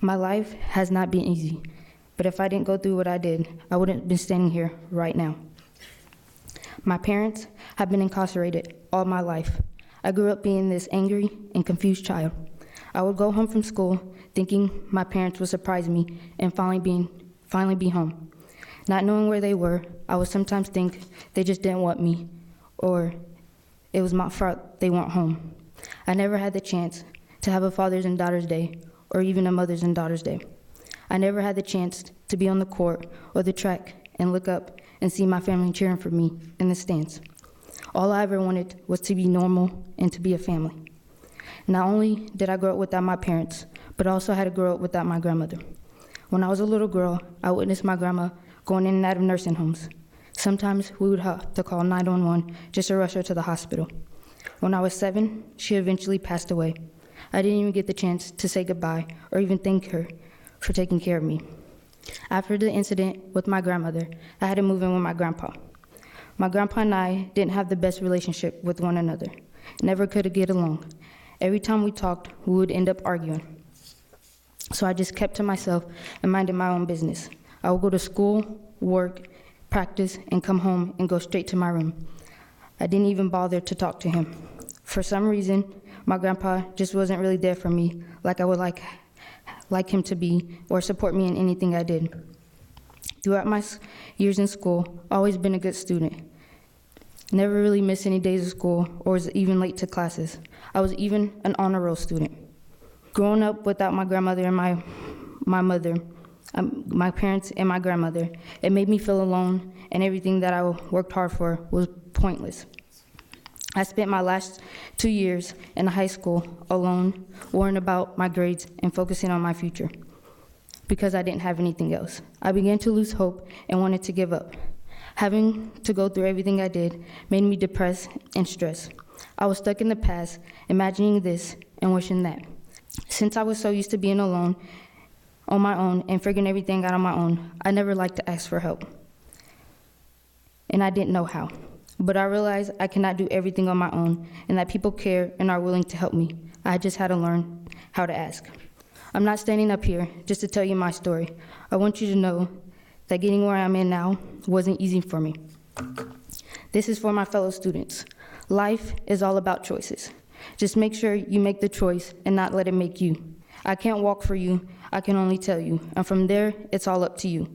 My life has not been easy, but if I didn't go through what I did, I wouldn't be standing here right now. My parents have been incarcerated all my life. I grew up being this angry and confused child. I would go home from school thinking my parents would surprise me and finally be home. Not knowing where they were, I would sometimes think they just didn't want me, or it was my fault they weren't home. I never had the chance to have a Father's and Daughter's Day, or even a Mother's and Daughter's Day. I never had the chance to be on the court or the track and look up and see my family cheering for me in the stands. All I ever wanted was to be normal and to be a family. Not only did I grow up without my parents, but I also had to grow up without my grandmother. When I was a little girl, I witnessed my grandma going in and out of nursing homes. Sometimes we would have to call 911 just to rush her to the hospital. When I was 7, she eventually passed away. I didn't even get the chance to say goodbye or even thank her for taking care of me. After the incident with my grandmother, I had to move in with my grandpa. My grandpa and I didn't have the best relationship with one another. Never could get along. Every time we talked, we would end up arguing. So I just kept to myself and minded my own business. I would go to school, work, practice, and come home and go straight to my room. I didn't even bother to talk to him. For some reason, my grandpa just wasn't really there for me like I would like him to be or support me in anything I did. Throughout my years in school, I've always been a good student. Never really missed any days of school or was even late to classes. I was even an honor roll student. Growing up without my grandmother and my mother, my parents and my grandmother, it made me feel alone, and everything that I worked hard for was pointless. I spent my last 2 years in high school alone, worrying about my grades and focusing on my future because I didn't have anything else. I began to lose hope and wanted to give up. Having to go through everything I did made me depressed and stressed. I was stuck in the past, imagining this and wishing that. Since I was so used to being alone, on my own, and figuring everything out on my own, I never liked to ask for help. And I didn't know how. But I realized I cannot do everything on my own, and that people care and are willing to help me. I just had to learn how to ask. I'm not standing up here just to tell you my story. I want you to know that getting where I'm in now wasn't easy for me. This is for my fellow students. Life is all about choices. Just make sure you make the choice and not let it make you. I can't walk for you, I can only tell you, and from there, it's all up to you.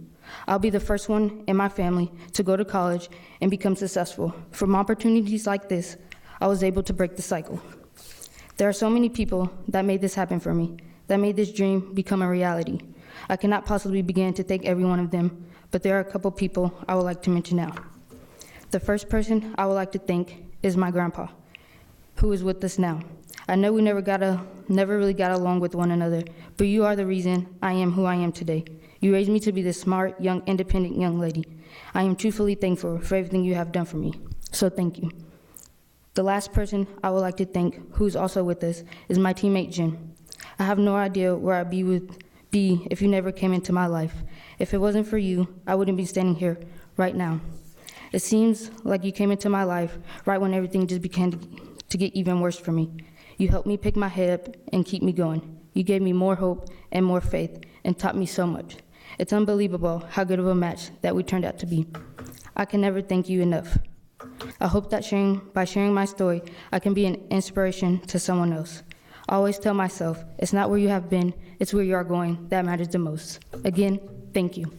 I'll be the first one in my family to go to college and become successful. From opportunities like this, I was able to break the cycle. There are so many people that made this happen for me, that made this dream become a reality. I cannot possibly begin to thank every one of them, but there are a couple people I would like to mention now. The first person I would like to thank is my grandpa, who is with us now. I know we never really got along with one another, but you are the reason I am who I am today. You raised me to be this smart, young, independent young lady. I am truthfully thankful for everything you have done for me, so thank you. The last person I would like to thank, who's also with us, is my teammate Jim. I have no idea where I'd be if you never came into my life. If it wasn't for you, I wouldn't be standing here right now. It seems like you came into my life right when everything just began to get even worse for me. You helped me pick my head up and keep me going. You gave me more hope and more faith and taught me so much. It's unbelievable how good of a match that we turned out to be. I can never thank you enough. I hope that by sharing my story, I can be an inspiration to someone else. I always tell myself, it's not where you have been, it's where you are going that matters the most. Again, thank you.